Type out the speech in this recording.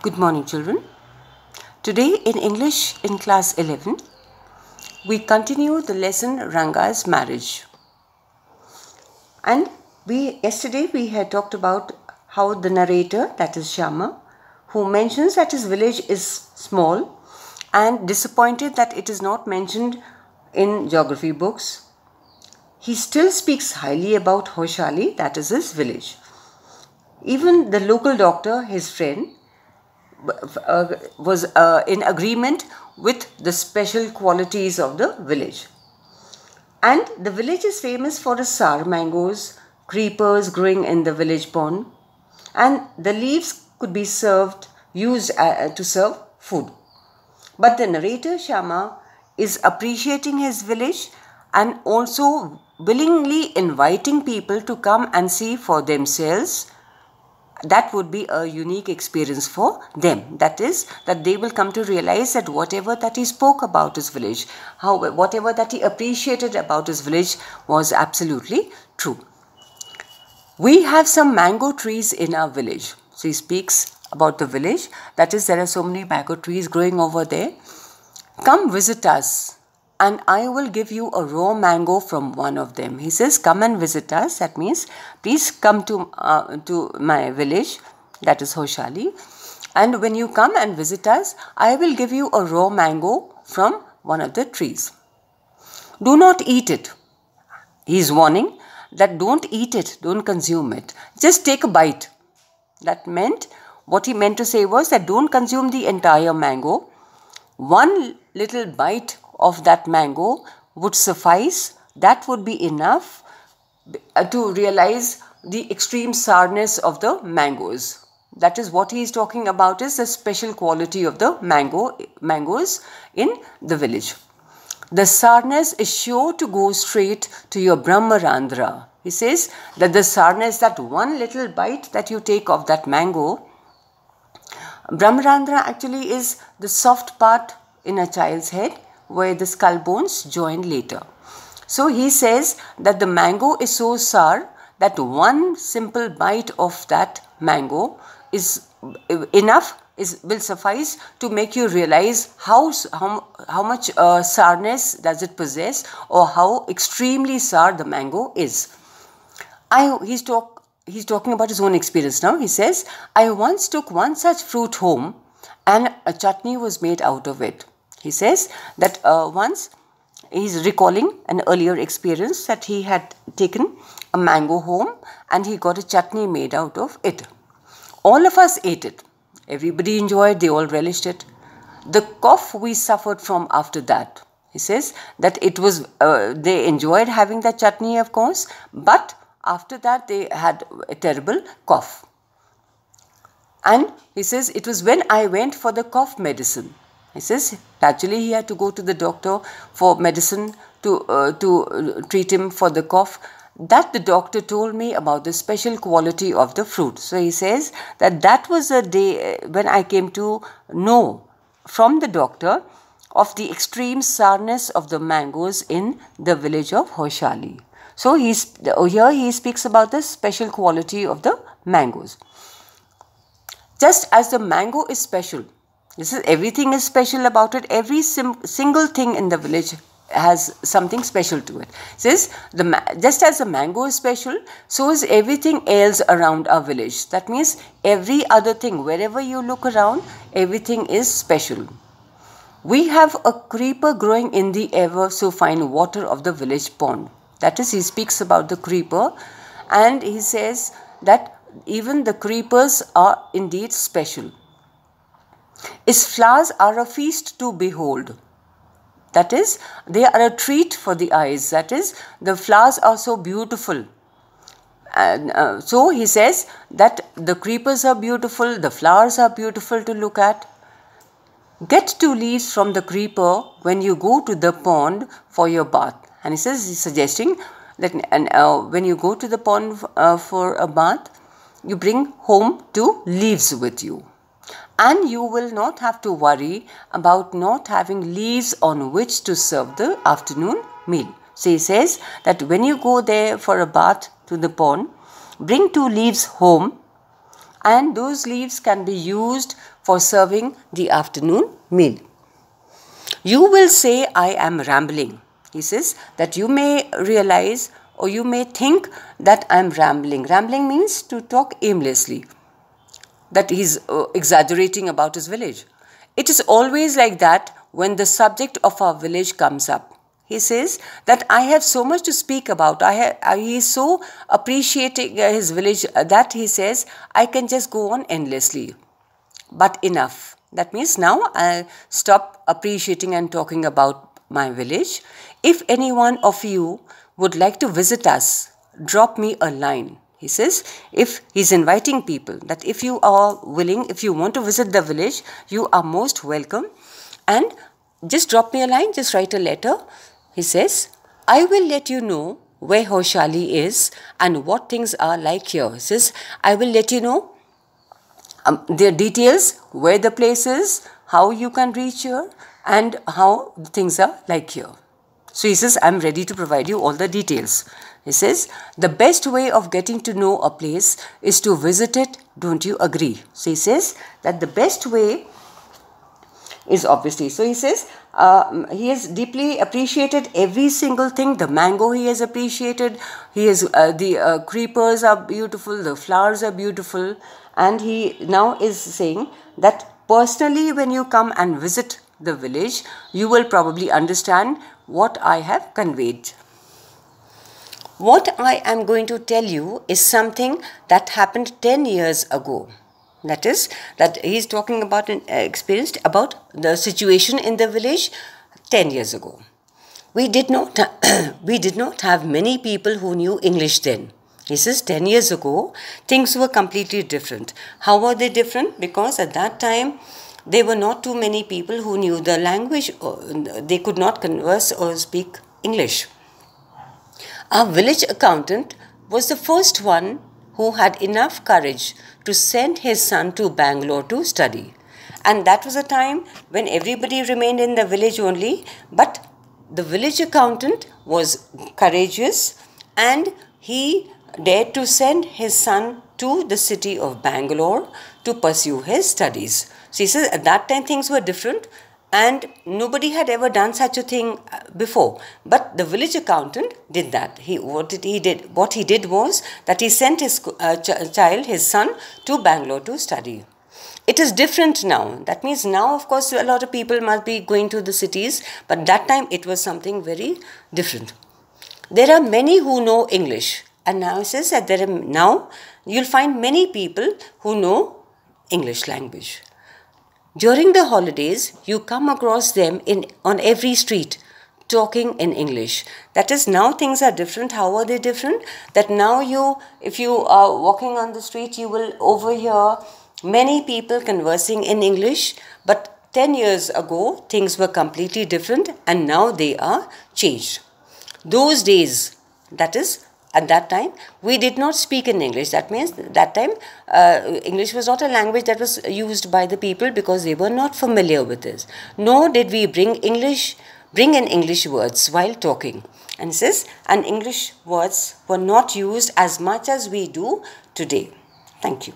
Good morning, children. Today in English in class 11, we continue the lesson Ranga'S marriage. And yesterday we had talked about how the narrator, that is Shama, who mentions that his village is small and disappointed that it is not mentioned in geography books, he still speaks highly about Hoshali, that is his village. Even the local doctor, his friend, was in agreement with the special qualities of the village. And the village is famous for its sour mangoes, creepers growing in the village pond, and the leaves could be used to serve food. But the narrator Shama is appreciating his village and also willingly inviting people to come and see for themselves. That would be a unique experience for them. That is, that they will come to realize that whatever that he spoke about his village, whatever that he appreciated about his village was absolutely true. We have some mango trees in our village. So he speaks about the village. That is, there are so many mango trees growing over there. Come visit us, and I will give you a raw mango from one of them. He says, come and visit us. That means, please come to my village, that is Hoshali. And when you come and visit us, I will give you a raw mango from one of the trees. Do not eat it. He is warning that don't eat it, don't consume it. Just take a bite. That meant, what he meant to say was that don't consume the entire mango. One little bite of that mango would suffice. That would be enough to realize the extreme sourness of the mangoes. That is what he is talking about, is the special quality of the mangoes in the village. The sourness is sure to go straight to your Brahmarandhra. He says that the sourness, that one little bite that you take of that mango, Brahmarandhra actually is the soft part in a child's head where the skull bones join later. So he says that the mango is so sour that one simple bite of that mango is enough, will suffice to make you realize how much sourness does it possess, or how extremely sour the mango is. He's talking about his own experience now. He says, I once took one such fruit home and a chutney was made out of it. He says that once he's recalling an earlier experience that he had taken a mango home and he got a chutney made out of it. All of us ate it. Everybody enjoyed, they all relished it. The cough we suffered from after that. He says that it was, they enjoyed having that chutney, of course, but after that they had a terrible cough. And he says, it was when I went for the cough medicine. He says, naturally he had to go to the doctor for medicine to treat him for the cough, that the doctor told me about the special quality of the fruit. So he says that was the day when I came to know from the doctor of the extreme sourness of the mangoes in the village of Hoshali. So here he speaks about the special quality of the mangoes. Just as the mango is special, everything is special about it. Every single thing in the village has something special to it. It says, just as the mango is special, so is everything else around our village. That means every other thing, wherever you look around, everything is special. We have a creeper growing in the ever so fine water of the village pond. That is, he speaks about the creeper, and he says that even the creepers are indeed special. Its flowers are a feast to behold. That is, they are a treat for the eyes. That is, the flowers are so beautiful. And so he says that the creepers are beautiful, the flowers are beautiful to look at. Get 2 leaves from the creeper when you go to the pond for your bath. And he says, he's suggesting that when you go to the pond for a bath, you bring home 2 leaves with you. And you will not have to worry about not having leaves on which to serve the afternoon meal. So he says that when you go there for a bath to the pond, bring 2 leaves home and those leaves can be used for serving the afternoon meal. You will say I am rambling. He says that you may realize or you may think that I am rambling. Rambling means to talk aimlessly, that he's exaggerating about his village. It is always like that when the subject of our village comes up. He says that I have so much to speak about. He is so appreciating his village that he says I can just go on endlessly. But enough. That means now I'll stop appreciating and talking about my village. If any one of you would like to visit us, drop me a line. He says, if he's inviting people, that if you are willing, if you want to visit the village, you are most welcome. And just drop me a line, just write a letter. He says, I will let you know where Hoshali is and what things are like here. He says, I will let you know the details, where the place is, how you can reach here, and how things are like here. So he says, I'm ready to provide you all the details. He says, the best way of getting to know a place is to visit it. Don't you agree? So he says that the best way is obviously. So he says, he has deeply appreciated every single thing. The mango he has appreciated. He has, the creepers are beautiful. The flowers are beautiful. And he now is saying that personally when you come and visit the village, you will probably understand what I have conveyed. What I am going to tell you is something that happened 10 years ago. That is, that he is talking about an experience about the situation in the village 10 years ago. We did not have many people who knew English then. He says 10 years ago, things were completely different. How were they different? Because at that time, there were not too many people who knew the language. They could not converse or speak English. Our village accountant was the first one who had enough courage to send his son to Bangalore to study. And that was a time when everybody remained in the village only, but the village accountant was courageous and he dared to send his son to the city of Bangalore to pursue his studies. So he says at that time things were different and nobody had ever done such a thing before. But the village accountant did that. What he did was that he sent his child, his son, to Bangalore to study. It is different now. That means now, of course, a lot of people must be going to the cities, but that time it was something very different. There are many who know English. And now it says that now you'll find many people who know English language. During the holidays, you come across them on every street talking in English. That is, now things are different. How are they different? That now if you are walking on the street, you will overhear many people conversing in English. But 10 years ago, things were completely different and now they are changed. Those days, that is, at that time, we did not speak in English. That means that time, English was not a language that was used by the people because they were not familiar with this. Nor did we bring in English words while talking. And it says, and English words were not used as much as we do today. Thank you.